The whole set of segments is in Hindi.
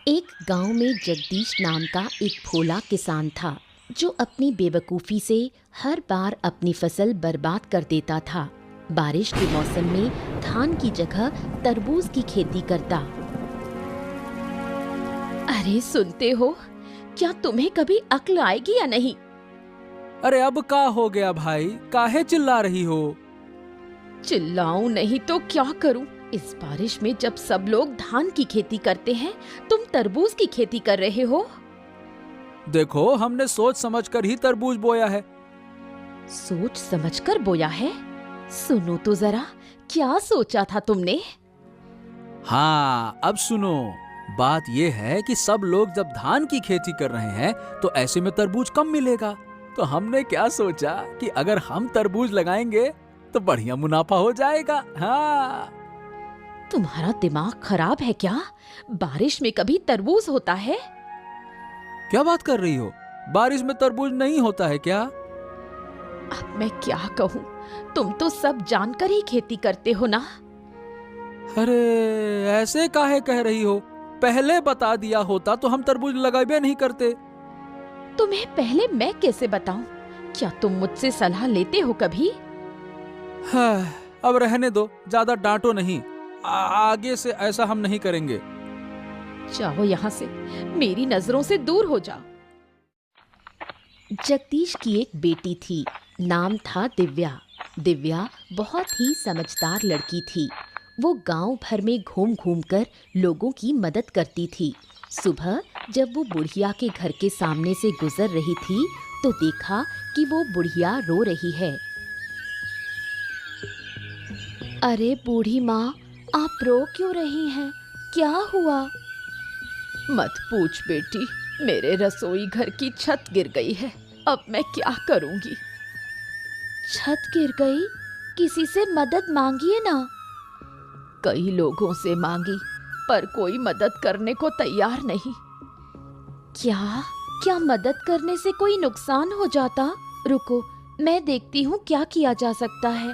एक गांव में जगदीश नाम का एक भोला किसान था जो अपनी बेवकूफ़ी से हर बार अपनी फसल बर्बाद कर देता था। बारिश के मौसम में धान की जगह तरबूज की खेती करता। अरे सुनते हो, क्या तुम्हें कभी अक्ल आएगी या नहीं? अरे अब का हो गया भाई, काहे चिल्ला रही हो? चिल्लाऊं नहीं तो क्या करूं? इस बारिश में जब सब लोग धान की खेती करते हैं, तुम तरबूज की खेती कर रहे हो। देखो, हमने सोच समझकर ही तरबूज बोया है। सोच समझकर बोया है? सुनो तो जरा, क्या सोचा था तुमने? हाँ, अब सुनो। बात ये है कि सब लोग जब धान की खेती कर रहे हैं तो ऐसे में तरबूज कम मिलेगा। तो हमने क्या सोचा कि अगर हम तरबूज लगाएंगे तो बढ़िया मुनाफा हो जाएगा। हाँ। तुम्हारा दिमाग खराब है क्या? बारिश में कभी तरबूज होता है? क्या बात कर रही हो? बारिश में तरबूज नहीं होता है क्या? अब मैं क्या कहूँ, तुम तो सब जानकर ही खेती करते हो ना। अरे ऐसे काहे कह रही हो? पहले बता दिया होता तो हम तरबूज लगाए नहीं करते। तुम्हें पहले मैं कैसे बताऊं? क्या तुम मुझसे सलाह लेते हो कभी? हाँ, अब रहने दो, ज्यादा डांटो नहीं। आगे से ऐसा हम नहीं करेंगे। जाओ यहाँ से, मेरी नजरों से दूर हो जाओ। जगदीश की एक बेटी थी, नाम था दिव्या। दिव्या बहुत ही समझदार लड़की थी। वो गांव भर में घूम घूम कर लोगों की मदद करती थी। सुबह जब वो बुढ़िया के घर के सामने से गुजर रही थी तो देखा कि वो बुढ़िया रो रही है। अरे बूढ़ी माँ, आप रो क्यों रही हैं? क्या हुआ? मत पूछ बेटी, मेरे रसोई घर की छत गिर गई है। अब मैं क्या करूंगी? छत गिर गई? किसी से मदद मांगिए ना। कई लोगों से मांगी, पर कोई मदद करने को तैयार नहीं। क्या मदद करने से कोई नुकसान हो जाता? रुको, मैं देखती हूँ क्या किया जा सकता है।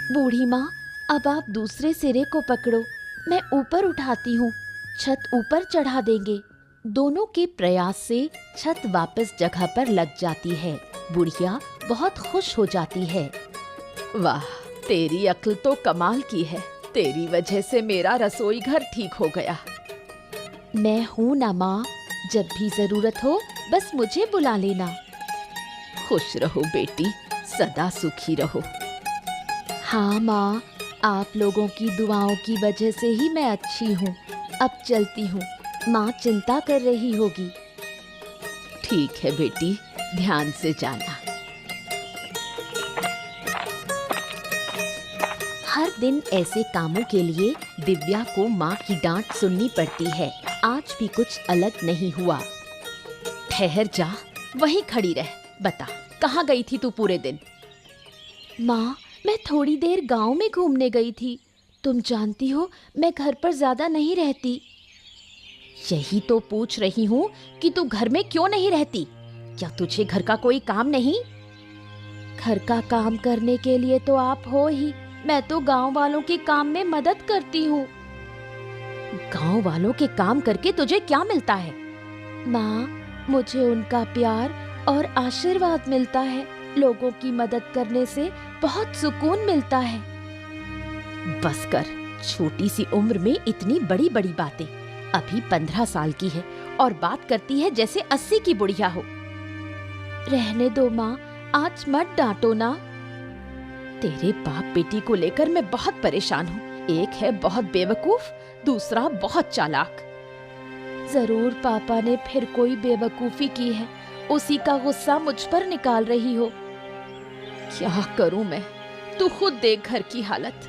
बूढ़ी माँ, अब आप दूसरे सिरे को पकड़ो, मैं ऊपर उठाती हूँ। छत ऊपर चढ़ा देंगे। दोनों के प्रयास से छत वापस जगह पर लग जाती है। बुढ़िया बहुत खुश हो जाती है। वाह, तेरी अक्ल तो कमाल की है। तेरी वजह से मेरा रसोई घर ठीक हो गया। मैं हूँ ना माँ, जब भी जरूरत हो बस मुझे बुला लेना। खुश रहो बेटी, सदा सुखी रहो। हाँ माँ, आप लोगों की दुआओं की वजह से ही मैं अच्छी हूँ। अब चलती हूँ, माँ चिंता कर रही होगी। ठीक है बेटी, ध्यान से जाना। हर दिन ऐसे कामों के लिए दिव्या को माँ की डांट सुननी पड़ती है। आज भी कुछ अलग नहीं हुआ। ठहर जा, वहीं खड़ी रह। बता, कहाँ गई थी तू पूरे दिन? माँ, मैं थोड़ी देर गांव में घूमने गई थी। तुम जानती हो, मैं घर पर ज्यादा नहीं रहती। यही तो पूछ रही हूँ कि तू घर में क्यों नहीं रहती? क्या तुझे घर का कोई काम नहीं? घर का काम करने के लिए तो आप हो ही। मैं तो गांव वालों के काम में मदद करती हूँ। गांव वालों के काम करके तुझे क्या मिलता है? माँ, मुझे उनका प्यार और आशीर्वाद मिलता है। लोगों की मदद करने से बहुत सुकून मिलता है। बस कर, छोटी सी उम्र में इतनी बड़ी बड़ी बातें। अभी 15 साल की है और बात करती है जैसे 80 की बुढ़िया हो। रहने दो माँ, आज मत डांटो ना। तेरे बाप बेटी को लेकर मैं बहुत परेशान हूँ। एक है बहुत बेवकूफ, दूसरा बहुत चालाक। जरूर पापा ने फिर कोई बेवकूफी की है, उसी का गुस्सा मुझ पर निकाल रही हो। क्या करूं मैं? तू खुद देख घर की हालत।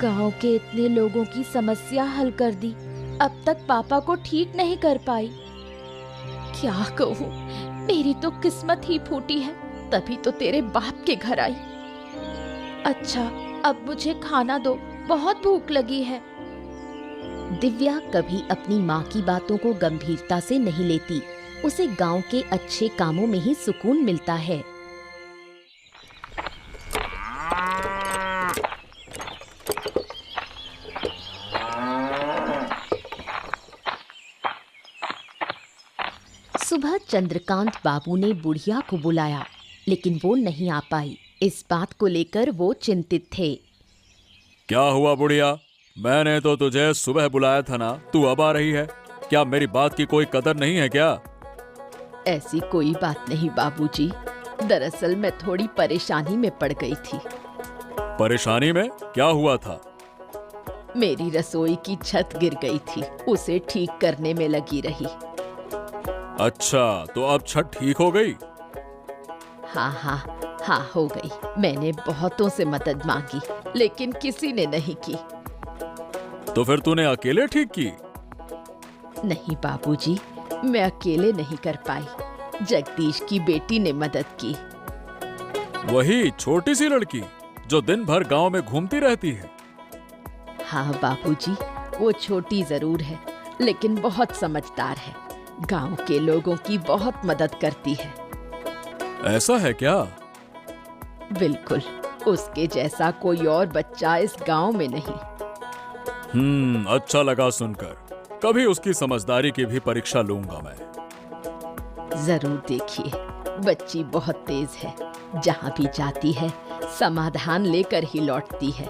गांव के इतने लोगों की समस्या हल कर दी, अब तक पापा को ठीक नहीं कर पाई। क्या कहूं, मेरी तो किस्मत ही फूटी है, तभी तो तेरे बाप के घर आई। अच्छा, अब मुझे खाना दो, बहुत भूख लगी है। दिव्या कभी अपनी माँ की बातों को गंभीरता से नहीं लेती। उसे गांव के अच्छे कामों में ही सुकून मिलता है। सुबह चंद्रकांत बाबू ने बुढ़िया को बुलाया, लेकिन वो नहीं आ पाई। इस बात को लेकर वो चिंतित थे। क्या हुआ बुढ़िया? मैंने तो तुझे सुबह बुलाया था ना, तू अब आ रही है? क्या मेरी बात की कोई कदर नहीं है क्या? ऐसी कोई बात नहीं बाबूजी, दरअसल मैं थोड़ी परेशानी में पड़ गई थी। परेशानी में? क्या हुआ था? मेरी रसोई की छत गिर गई थी, उसे ठीक करने में लगी रही। अच्छा, तो अब छत ठीक हो गई? हाँ हो गई। मैंने बहुतों से मदद मांगी, लेकिन किसी ने नहीं की। तो फिर तूने अकेले ठीक की? नहीं बाबूजी, मैं अकेले नहीं कर पाई। जगदीश की बेटी ने मदद की। वही छोटी सी लड़की जो दिन भर गांव में घूमती रहती है? हाँ बाबूजी, वो छोटी जरूर है, लेकिन बहुत समझदार है। गांव के लोगों की बहुत मदद करती है। ऐसा है क्या? बिल्कुल, उसके जैसा कोई और बच्चा इस गांव में नहीं। अच्छा लगा सुनकर। कभी उसकी समझदारी की भी परीक्षा लूंगा मैं। जरूर देखिए, बच्ची बहुत तेज है। जहाँ भी जाती है समाधान लेकर ही लौटती है।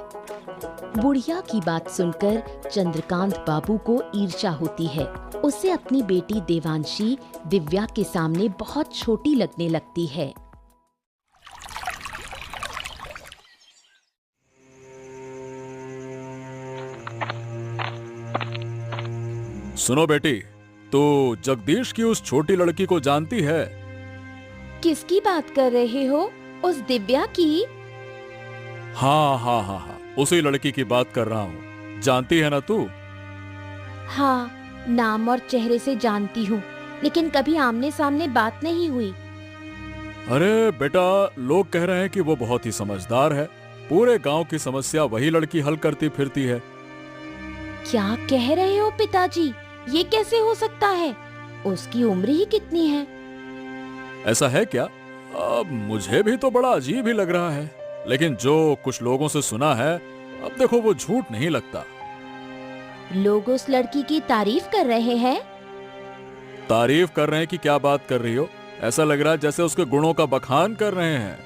बुढ़िया की बात सुनकर चंद्रकांत बाबू को ईर्ष्या होती है। उसे अपनी बेटी देवांशी दिव्या के सामने बहुत छोटी लगने लगती है। सुनो बेटी, तू जगदीश की उस छोटी लड़की को जानती है? किसकी बात कर रहे हो? उस दिव्या की? हाँ, उसी लड़की की बात कर रहा हूँ। जानती है ना तू? हाँ, नाम और चेहरे से जानती हूँ, लेकिन कभी आमने सामने बात नहीं हुई। अरे बेटा, लोग कह रहे हैं कि वो बहुत ही समझदार है। पूरे गांव की समस्या वही लड़की हल करती फिरती है। क्या कह रहे हो पिताजी? ये कैसे हो सकता है? उसकी उम्र ही कितनी है? ऐसा है क्या? अब मुझे भी तो बड़ा अजीब ही लग रहा है, लेकिन जो कुछ लोगों से सुना है, अब देखो वो झूठ नहीं लगता। लोग उस लड़की की तारीफ कर रहे हैं। तारीफ कर रहे हैं कि क्या बात कर रही हो? ऐसा लग रहा है जैसे उसके गुणों का बखान कर रहे हैं।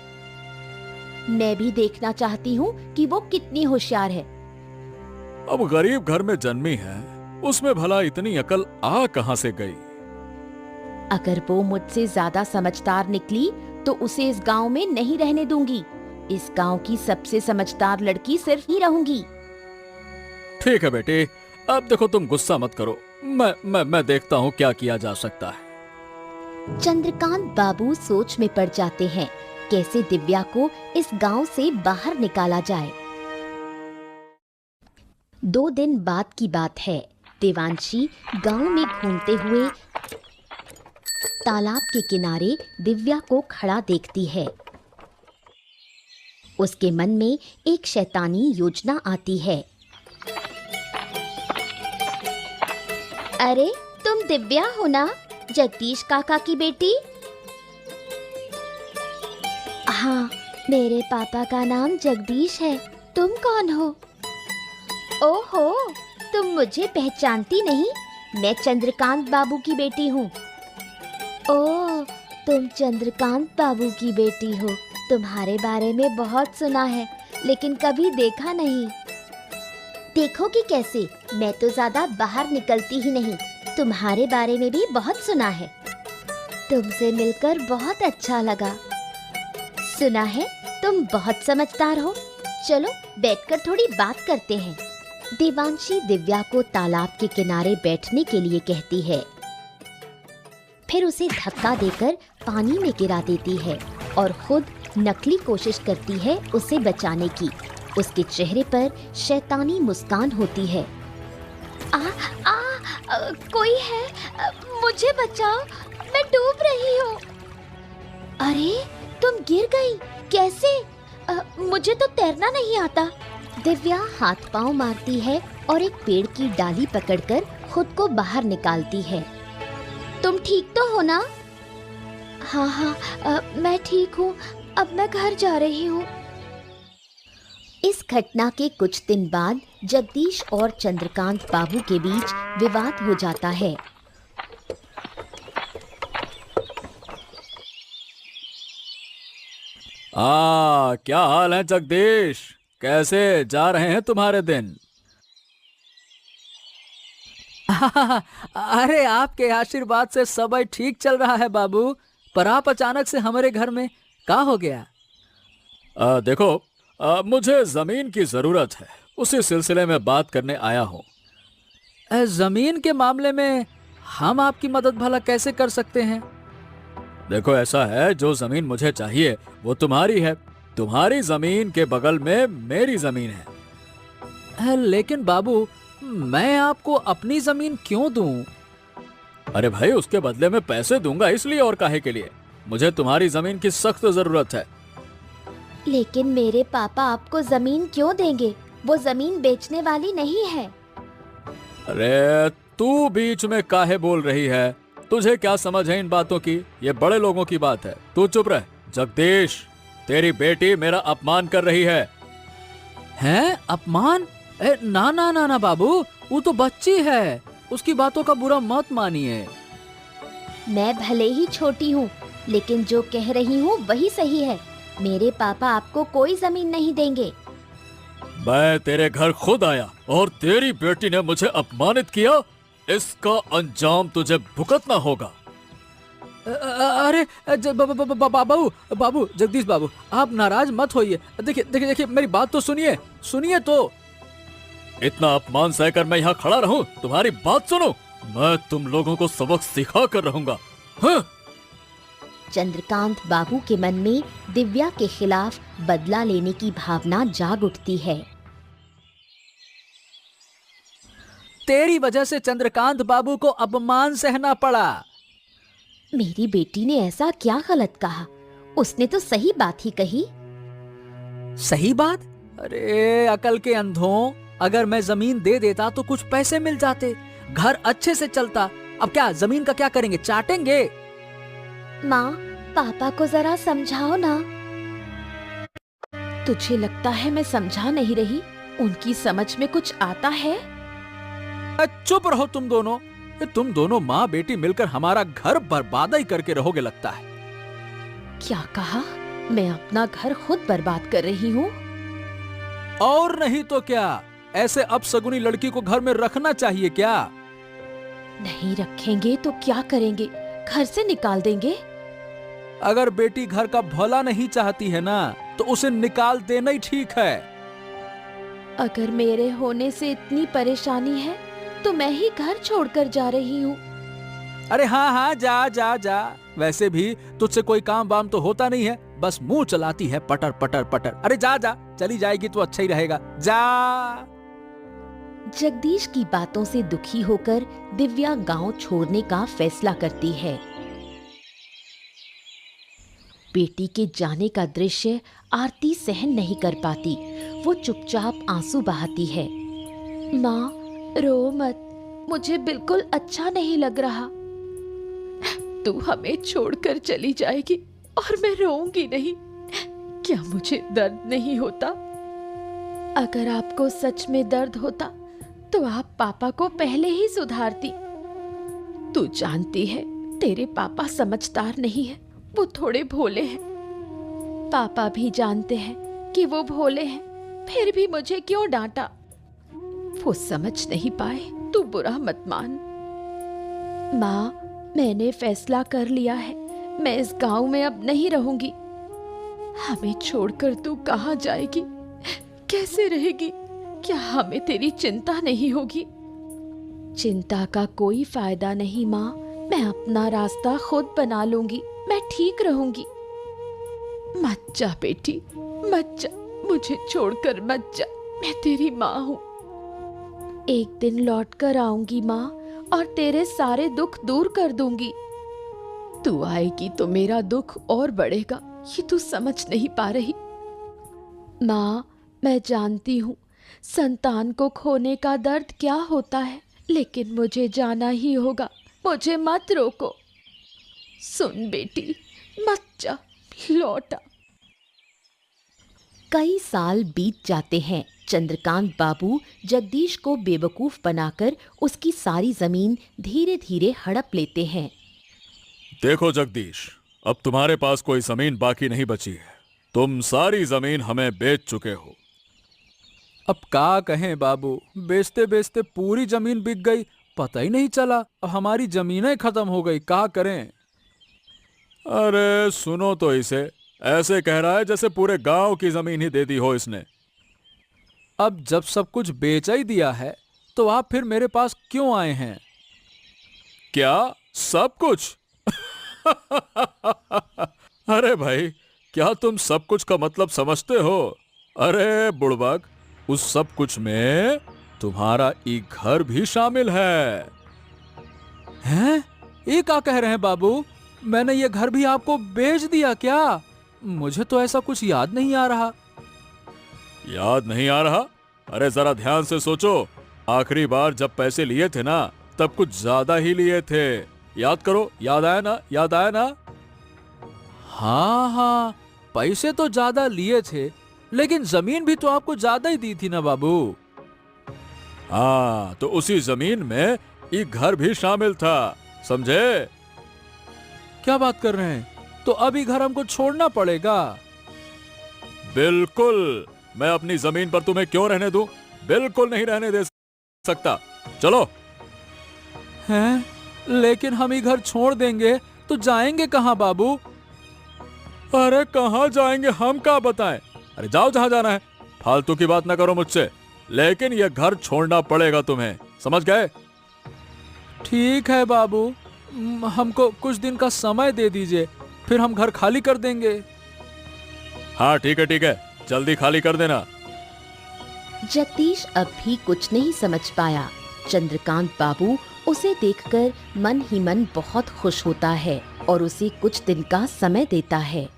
मैं भी देखना चाहती हूँ कि वो कितनी होशियार है। अब गरीब घर में जन्मी है, उसमें भला इतनी अकल आ कहां से गई? अगर वो मुझसे ज्यादा समझदार निकली तो उसे इस गांव में नहीं रहने दूंगी। इस गांव की सबसे समझदार लड़की सिर्फ ही रहूंगी। ठीक है बेटी, अब देखो तुम गुस्सा मत करो। मैं देखता हूँ क्या किया जा सकता है। चंद्रकांत बाबू सोच में पड़ जाते हैं, कैसे दिव्या को इस गांव से बाहर निकाला जाए। 2 दिन बाद की बात है। देवांशी गांव में घूमते हुए तालाब के किनारे दिव्या को खड़ा देखती है। उसके मन में एक शैतानी योजना आती है। अरे, तुम दिव्या हो ना, जगदीश काका की बेटी? हाँ, मेरे पापा का नाम जगदीश है। तुम कौन हो? ओहो, तुम मुझे पहचानती नहीं? मैं चंद्रकांत बाबू की बेटी हूँ। ओह, तुम चंद्रकांत बाबू की बेटी हो। तुम्हारे बारे में बहुत सुना है, लेकिन कभी देखा नहीं। देखोगी कैसे? मैं तो ज्यादा बाहर निकलती ही नहीं। तुम्हारे बारे में भी बहुत सुना है। तुमसे मिलकर बहुत अच्छा लगा। सुना है तुम बहुत समझदार हो। चलो बैठकर थोड़ी बात करते हैं। देवांशी दिव्या को तालाब के किनारे बैठने के लिए कहती है, फिर उसे धक्का देकर पानी में गिरा देती है और खुद नकली कोशिश करती है उसे बचाने की। उसके चेहरे पर शैतानी मुस्कान होती है। कोई है? मुझे बचाओ, मैं डूब रही हूँ। अरे, तुम गिर गई? कैसे? मुझे तो तैरना नहीं आता। दिव्या हाथ पांव मारती है और एक पेड़ की डाली पकड़कर खुद को बाहर निकालती है। तुम ठीक तो हो ना? हाँ, मैं ठीक हूँ। अब मैं घर जा रही हूँ। इस घटना के कुछ दिन बाद जगदीश और चंद्रकांत बाबू के बीच विवाद हो जाता है। क्या हाल है जगदीश? कैसे जा रहे हैं तुम्हारे दिन? अरे आपके आशीर्वाद से सब ठीक चल रहा है बाबू। पर आप अचानक से हमारे घर में क्या हो गया? देखो, मुझे जमीन की जरूरत है, उसी सिलसिले में बात करने आया हूँ। जमीन के मामले में हम आपकी मदद भला कैसे कर सकते हैं? देखो, ऐसा है, जो जमीन मुझे चाहिए वो तुम्हारी है। तुम्हारी जमीन के बगल में मेरी जमीन है। लेकिन बाबू, मैं आपको अपनी जमीन क्यों दूं? अरे भाई, उसके बदले में पैसे दूंगा, इसलिए और काहे के लिए। मुझे तुम्हारी जमीन की सख्त जरूरत है। लेकिन मेरे पापा आपको जमीन क्यों देंगे? वो जमीन बेचने वाली नहीं है। अरे तू बीच में काहे बोल रही है? तुझे क्या समझ है इन बातों की? ये बड़े लोगों की बात है। तू चुप रह। जगदीश, तेरी बेटी मेरा अपमान कर रही है। हैं? अपमान? ना ना ना ना बाबू, वो तो बच्ची है, उसकी बातों का बुरा मत मानिए। मैं भले ही छोटी हूँ, लेकिन जो कह रही हूँ वही सही है। मेरे पापा आपको कोई जमीन नहीं देंगे। मैं तेरे घर खुद आया और तेरी बेटी ने मुझे अपमानित किया। इसका अंजाम तुझे भुगतना होगा। अरे बाबू, जगदीश बाबू, आप नाराज मत होइए। देखिए देखिए देखिए, मेरी बात तो सुनिए तो। इतना अपमान सहकर मैं यहाँ खड़ा रहूं? तुम्हारी बात सुनो, मैं तुम लोगों को सबक सिखा कर रहूंगा। हाँ? चंद्रकांत बाबू के मन में दिव्या के खिलाफ बदला लेने की भावना जाग उठती है। तेरी वजह से चंद्रकांत बाबू को अपमान सहना पड़ा। मेरी बेटी ने ऐसा क्या गलत कहा? उसने तो सही बात ही कही। सही बात? अरे अकल के अंधों, अगर मैं जमीन दे देता तो कुछ पैसे मिल जाते, घर अच्छे से चलता। अब क्या जमीन का क्या करेंगे? चाटेंगे? माँ, पापा को जरा समझाओ ना। तुझे लगता है मैं समझा नहीं रही? उनकी समझ में कुछ आता है? चुप रहो तुम दोनों। तुम दोनों माँ बेटी मिलकर हमारा घर बर्बाद ही करके रहोगे लगता है। क्या कहा? मैं अपना घर खुद बर्बाद कर रही हूँ? और नहीं तो क्या, ऐसे अपशगुनी लड़की को घर में रखना चाहिए क्या? नहीं रखेंगे तो क्या करेंगे? घर से निकाल देंगे। अगर बेटी घर का भला नहीं चाहती है ना, तो उसे निकाल देना ही ठीक है। अगर मेरे होने से इतनी परेशानी है तो मैं ही घर छोड़कर जा रही हूँ। अरे हाँ हाँ, जा जा जा। वैसे भी तुझसे कोई काम वाम तो होता नहीं है, बस मुंह चलाती है पटर पटर पटर। अरे जा जा, चली जाएगी तो अच्छा ही रहेगा, जा। जगदीश की बातों से दुखी होकर दिव्या गांव छोड़ने का फैसला करती है। बेटी के जाने का दृश्य आरती सहन नहीं कर पाती। वो चुपचाप आंसू बहाती है। माँ, रो मत, मुझे बिल्कुल अच्छा नहीं लग रहा। तू हमें छोड़कर चली जाएगी और मैं रोऊंगी नहीं। क्या मुझे दर्द नहीं होता? अगर आपको सच में दर्द होता तो आप पापा को पहले ही सुधारती। तू जानती है, तेरे पापा समझदार नहीं है, वो थोड़े भोले हैं। पापा भी जानते हैं कि वो भोले हैं, फिर भी मुझे क्यों डांटा? वो समझ नहीं पाए, तू बुरा मत मान। माँ, मैंने फैसला कर लिया है, मैं इस गांव में अब नहीं रहूंगी। हमें छोड़कर तू कहाँ जाएगी? कैसे रहेगी? क्या हमें तेरी चिंता नहीं होगी? चिंता का कोई फायदा नहीं माँ, मैं अपना रास्ता खुद बना लूंगी, मैं ठीक रहूंगी। मत जा बेटी, मत जा, मुझे छोड़कर मत जा, मैं तेरी माँ हूँ। एक दिन लौट कर आऊंगी माँ, और तेरे सारे दुख दूर कर दूंगी। तू आएगी तो मेरा दुख और बढ़ेगा, ये तू समझ नहीं पा रही। माँ, मैं जानती हूँ संतान को खोने का दर्द क्या होता है, लेकिन मुझे जाना ही होगा, मुझे मत रोको। सुन बेटी, मत जा, लौटा। कई साल बीत जाते हैं। चंद्रकांत बाबू जगदीश को बेवकूफ बनाकर उसकी सारी जमीन धीरे धीरे हड़प लेते हैं। देखो जगदीश, अब तुम्हारे पास कोई जमीन बाकी नहीं बची है। तुम सारी जमीन हमें बेच चुके हो। अब का कहें बाबू, बेचते बेचते पूरी जमीन बिक गई, पता ही नहीं चला। अब हमारी जमीनें खत्म हो गई, क्या करें। अरे सुनो तो इसे, ऐसे कह रहा है जैसे पूरे गांव की जमीन ही दे दी हो इसने। अब जब सब कुछ बेचा ही दिया है तो आप फिर मेरे पास क्यों आए हैं? क्या सब कुछ? अरे भाई, क्या तुम सब कुछ का मतलब समझते हो? अरे बुड़बक, उस सब कुछ में तुम्हारा एक घर भी शामिल है। हैं? ये क्या कह रहे हैं बाबू? मैंने ये घर भी आपको बेच दिया क्या? मुझे तो ऐसा कुछ याद नहीं आ रहा। याद नहीं आ रहा? अरे जरा ध्यान से सोचो, आखिरी बार जब पैसे लिए थे ना, तब कुछ ज्यादा ही लिए थे। याद करो, याद आया ना? याद आया ना? हाँ हाँ, पैसे तो ज्यादा लिए थे, लेकिन जमीन भी तो आपको ज्यादा ही दी थी ना बाबू। हाँ, तो उसी जमीन में एक घर भी शामिल था, समझे? क्या बात कर रहे हैं? तो अभी घर हमको छोड़ना पड़ेगा? बिल्कुल। मैं अपनी जमीन पर तुम्हें क्यों रहने दूं? बिल्कुल नहीं रहने दे सकता। चलो। हैं? लेकिन हम ही घर छोड़ देंगे तो जाएंगे कहाँ बाबू? अरे कहाँ जाएंगे हम क्या बताएं? अरे जाओ जहां जाना है, फालतू की बात ना करो मुझसे। लेकिन यह घर छोड़ना पड़ेगा तुम्हें, समझ गए? ठीक है बाबू, हमको कुछ दिन का समय दे दीजिए, फिर हम घर खाली कर देंगे। हाँ ठीक है, जल्दी खाली कर देना। जगदीश अब भी कुछ नहीं समझ पाया। चंद्रकांत बाबू उसे देखकर मन ही मन बहुत खुश होता है और उसे कुछ दिन का समय देता है।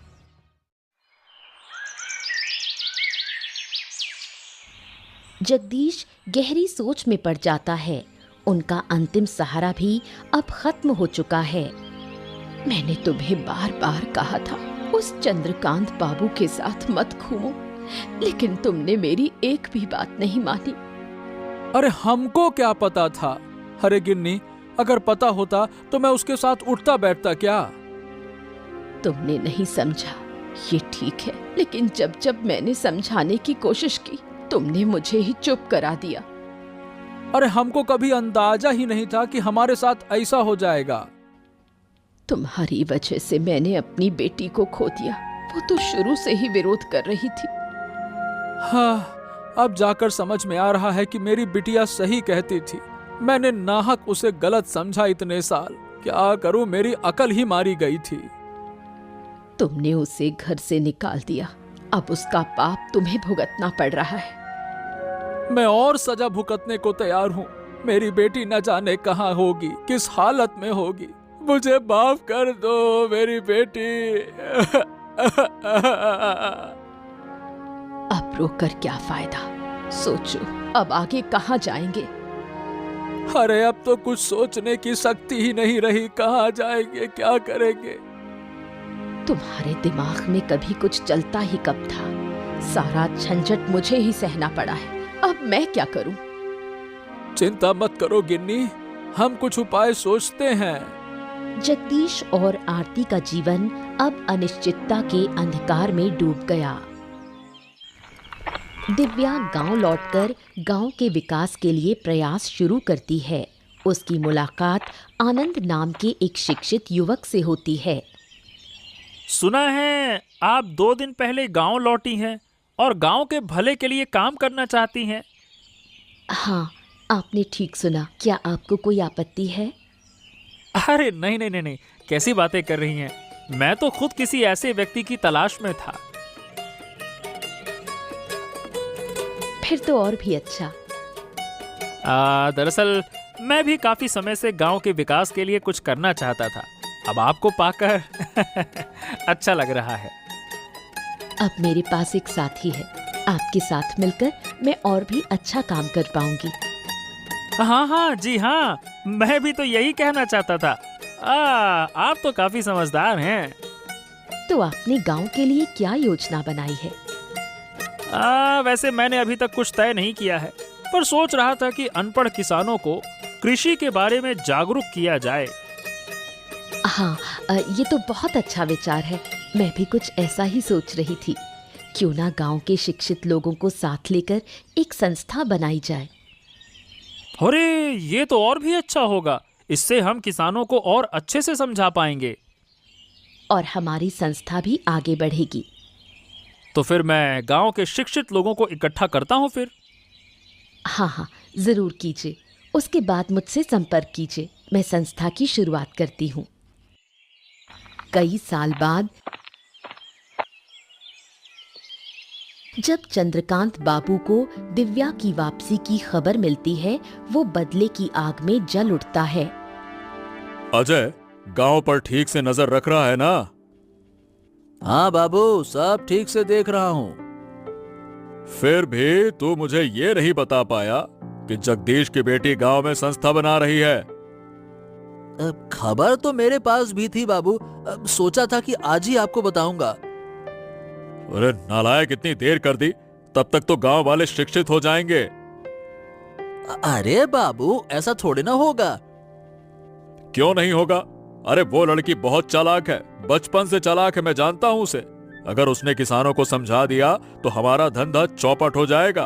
जगदीश गहरी सोच में पड़ जाता है। उनका अंतिम सहारा भी अब खत्म हो चुका है। मैंने तुम्हें बार बार कहा था उस चंद्रकांत बाबू के साथ मत घूमो, लेकिन तुमने मेरी एक भी बात नहीं मानी। अरे हमको क्या पता था? अरे गिन्नी, अगर पता होता तो मैं उसके साथ उठता बैठता क्या? तुमने नहीं समझा, ये ठीक है, लेकिन जब जब मैंने समझाने की कोशिश की, तुमने मुझे ही चुप करा दिया। अरे हमको कभी अंदाजा ही नहीं था कि हमारे साथ ऐसा हो जाएगा। तुम्हारी वजह से मैंने अपनी बेटी को खो दिया। वो तो शुरू से ही विरोध कर रही थी। हाँ, अब जाकर समझ में आ रहा है कि मेरी बिटिया सही कहती थी। मैंने नाहक उसे गलत समझा इतने साल। क्या करूं, मेरी अकल ही मारी गई थी। तुमने उसे घर से निकाल दिया, अब उसका पाप तुम्हें भुगतना पड़ रहा है। मैं और सजा भुगतने को तैयार हूँ। मेरी बेटी न जाने कहाँ होगी, किस हालत में होगी। मुझे माफ कर दो मेरी बेटी। अब रोकर क्या फायदा? सोचो अब आगे कहाँ जाएंगे? अरे अब तो कुछ सोचने की शक्ति ही नहीं रही। कहाँ जाएंगे, क्या करेंगे? तुम्हारे दिमाग में कभी कुछ चलता ही कब था? सारा झंझट मुझे ही सहना पड़ा है। अब मैं क्या करूं? चिंता मत करो गिन्नी, हम कुछ उपाय सोचते हैं। जगदीश और आरती का जीवन अब अनिश्चितता के अंधकार में डूब गया। दिव्या गांव लौटकर गांव के विकास के लिए प्रयास शुरू करती है। उसकी मुलाकात आनंद नाम के एक शिक्षित युवक से होती है। सुना है आप 2 दिन पहले गांव लौटी हैं और गांव के भले के लिए काम करना चाहती हैं। हाँ, आपने ठीक सुना। क्या आपको कोई आपत्ति है? अरे नहीं नहीं नहीं नहीं, कैसी बातें कर रही हैं? मैं तो खुद किसी ऐसे व्यक्ति की तलाश में था। फिर तो और भी अच्छा। दरअसल मैं भी काफी समय से गांव के विकास के लिए कुछ करना चाहता था। अब आपको पाकर अच्छा लग रहा है। अब मेरे पास एक साथी है। आपके साथ मिलकर मैं और भी अच्छा काम कर पाऊंगी। हाँ हाँ जी हाँ, मैं भी तो यही कहना चाहता था। आप तो काफी समझदार हैं। तो आपने गांव के लिए क्या योजना बनाई है? वैसे मैंने अभी तक कुछ तय नहीं किया है, पर सोच रहा था कि अनपढ़ किसानों को कृषि के बारे में जागरूक किया जाए। हाँ, ये तो बहुत अच्छा विचार है। मैं भी कुछ ऐसा ही सोच रही थी। क्यों ना गांव के शिक्षित लोगों को साथ लेकर एक संस्था बनाई जाए। अरे ये तो और भी अच्छा होगा। इससे हम किसानों को और अच्छे से समझा पाएंगे। और हमारी संस्था भी आगे बढ़ेगी। तो फिर मैं गांव के शिक्षित लोगों को इकट्ठा करता हूं फिर। हाँ हाँ, जरूर कीजिए। उसके बाद मुझसे संपर्क कीजिए। मैं संस्था की शुरुआत करती हूँ। कई साल बाद जब चंद्रकांत बाबू को दिव्या की वापसी की खबर मिलती है, वो बदले की आग में जल उठता है। अजय, गांव पर ठीक से नजर रख रहा है ना? हाँ बाबू, सब ठीक से देख रहा हूँ। फिर भी तू मुझे ये नहीं बता पाया कि जगदीश की बेटी गांव में संस्था बना रही है। खबर तो मेरे पास भी थी बाबू। सोचा था कि आज ही आपको बताऊंगा। अरे नालायक, इतनी देर कर दी, तब तक तो गांव वाले शिक्षित हो जाएंगे। अरे बाबू, ऐसा थोड़ी ना होगा। क्यों नहीं होगा? अरे वो लड़की बहुत चालाक है, बचपन से चालाक है, मैं जानता हूं उसे। अगर उसने किसानों को समझा दिया तो हमारा धंधा चौपट हो जाएगा।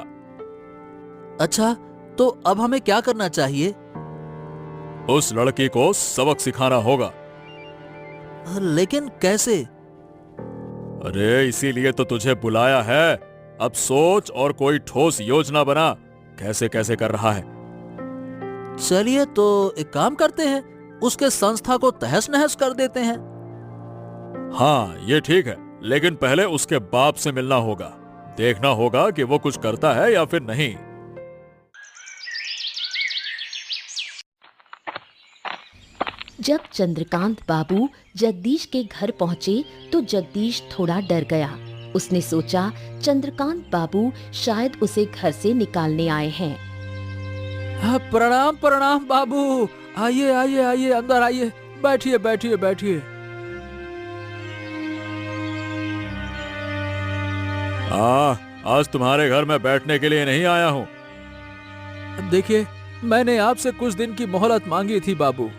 अच्छा, तो अब हमें क्या करना चाहिए? उस लड़की को सबक सिखाना होगा। लेकिन कैसे? अरे इसीलिए तो तुझे बुलाया है। अब सोच और कोई ठोस योजना बना। कैसे कैसे कर रहा है? चलिए तो एक काम करते हैं, उसके संस्था को तहस नहस कर देते हैं। हाँ, ये ठीक है, लेकिन पहले उसके बाप से मिलना होगा। देखना होगा कि वो कुछ करता है या फिर नहीं। जब चंद्रकांत बाबू जगदीश के घर पहुंचे तो जगदीश थोड़ा डर गया। उसने सोचा चंद्रकांत बाबू शायद उसे घर से निकालने आए हैं। प्रणाम प्रणाम बाबू। आइए आइए आइए, अंदर आइए, बैठिए बैठिए बैठिए। आज तुम्हारे घर में बैठने के लिए नहीं आया हूँ। देखिए, मैंने आपसे कुछ दिन की मोहलत मांगी थी बाबू।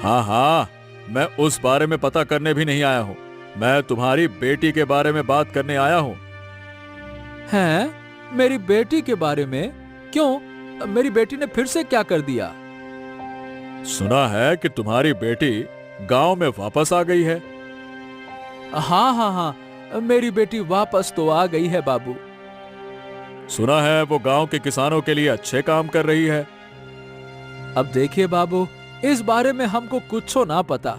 हाँ हाँ, मैं उस बारे में पता करने भी नहीं आया हूँ। मैं तुम्हारी बेटी के बारे में बात करने आया हूँ। हैं? मेरी बेटी के बारे में? क्यों? मेरी बेटी ने फिर से क्या कर दिया? सुना है कि तुम्हारी बेटी गांव में वापस आ गई है। हाँ हाँ हाँ, मेरी बेटी वापस तो आ गई है बाबू। सुना है वो गांव के किसानों के लिए अच्छे काम कर रही है। अब देखिए बाबू, इस बारे में हमको कुछ ना पता।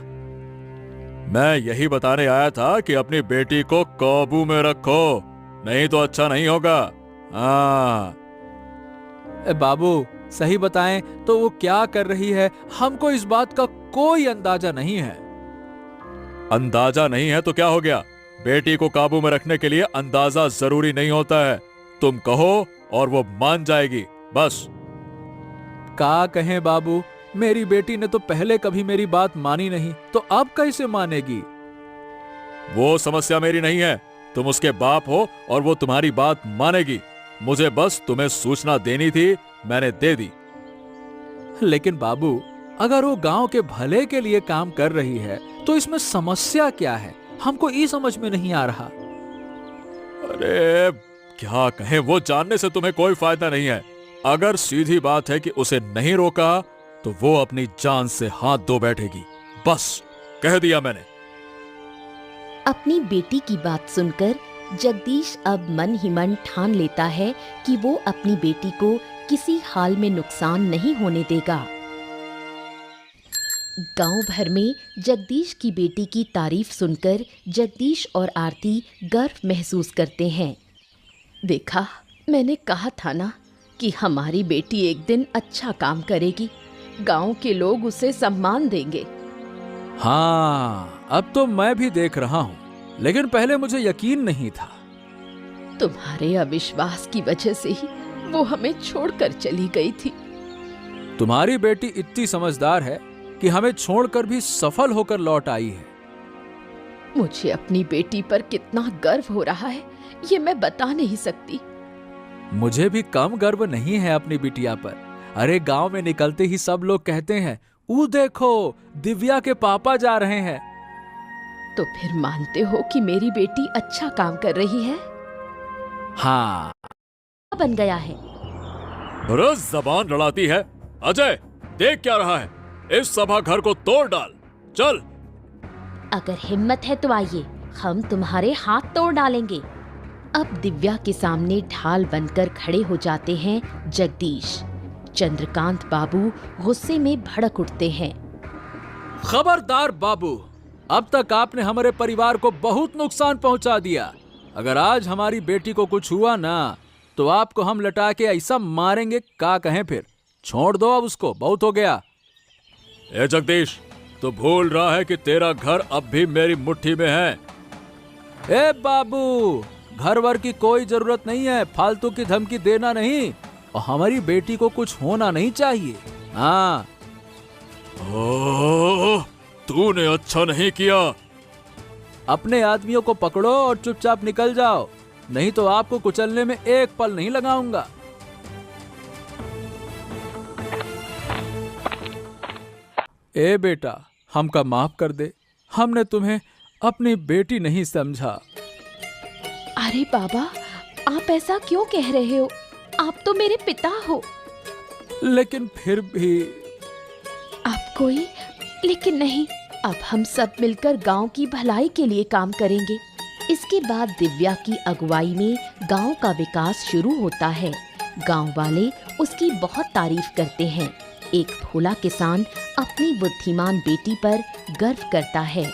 मैं यही बताने आया था कि अपनी बेटी को काबू में रखो, नहीं तो अच्छा नहीं होगा। हाँ बाबू, सही बताएं तो वो क्या कर रही है, हमको इस बात का कोई अंदाजा नहीं है। अंदाजा नहीं है तो क्या हो गया? बेटी को काबू में रखने के लिए अंदाजा जरूरी नहीं होता है। तुम कहो और वो मान जाएगी, बस। क्या कहें बाबू, मेरी बेटी ने तो पहले कभी मेरी बात मानी नहीं, तो अब कैसे मानेगी? वो समस्या मेरी नहीं है। तुम उसके बाप हो और वो तुम्हारी बात मानेगी। मुझे बस तुम्हें सूचना देनी थी, मैंने दे दी। लेकिन बाबू, अगर वो गांव के भले के लिए काम कर रही है तो इसमें समस्या क्या है? हमको ये समझ में नहीं आ रहा। अरे क्या कहें, वो जानने से तुम्हें कोई फायदा नहीं है। अगर सीधी बात है कि उसे नहीं रोका तो वो अपनी जान से हाथ धो बैठेगी। बस कह दिया मैंने। अपनी बेटी की बात सुनकर जगदीश अब मन ही मन ठान लेता है कि वो अपनी बेटी को किसी हाल में नुकसान नहीं होने देगा। गांव भर में जगदीश की बेटी की तारीफ सुनकर जगदीश और आरती गर्व महसूस करते हैं। देखा, मैंने कहा था ना कि हमारी बेटी एक दिन अच्छा काम करेगी। गांव के लोग उसे सम्मान देंगे। हाँ, अब तो मैं भी देख रहा हूँ, लेकिन पहले मुझे यकीन नहीं था। तुम्हारे अविश्वास की वजह से ही वो हमें छोड़कर चली गई थी। तुम्हारी बेटी इतनी समझदार है कि हमें छोड़कर भी सफल होकर लौट आई है। मुझे अपनी बेटी पर कितना गर्व हो रहा है, ये मैं बता नहीं सकती। मुझे भी कम गर्व नहीं है अपनी बिटिया पर। अरे गांव में निकलते ही सब लोग कहते हैं, "ऊ देखो, दिव्या के पापा जा रहे हैं।" तो फिर मानते हो कि मेरी बेटी अच्छा काम कर रही है? हाँ, बन गया है। अरे जबान लड़ाती है। अजय, देख क्या रहा है? इस सभा घर को तोड़ डाल। चल। अगर हिम्मत है तो आइए, हम तुम्हारे हाथ तोड़ डालेंगे। अब दिव्या के सामने ढाल बनकर खड़े हो जाते हैं जगदीश। चंद्रकांत बाबू गुस्से में भड़क उठते हैं। खबरदार बाबू, अब तक आपने हमारे परिवार को बहुत नुकसान पहुंचा दिया। अगर आज हमारी बेटी को कुछ हुआ ना तो आपको हम लटा के ऐसा मारेंगे, का कहें फिर। छोड़ दो अब उसको, बहुत हो गया। ए जगदीश, तू भूल रहा है कि तेरा घर अब भी मेरी मुट्ठी में है। ए बाबू, घर वर की कोई जरूरत नहीं है, फालतू की धमकी देना नहीं। और हमारी बेटी को कुछ होना नहीं चाहिए। हाँ, ओह, तूने अच्छा नहीं किया। अपने आदमियों को पकड़ो और चुपचाप निकल जाओ, नहीं तो आपको कुचलने में एक पल नहीं लगाऊंगा। ए बेटा, हमका माफ कर दे, हमने तुम्हें अपनी बेटी नहीं समझा। अरे बाबा, आप ऐसा क्यों कह रहे हो? आप तो मेरे पिता हो। लेकिन फिर भी। आप कोई लेकिन नहीं। अब हम सब मिलकर गांव की भलाई के लिए काम करेंगे। इसके बाद दिव्या की अगुवाई में गांव का विकास शुरू होता है। गांव वाले उसकी बहुत तारीफ करते हैं। एक भोला किसान अपनी बुद्धिमान बेटी पर गर्व करता है।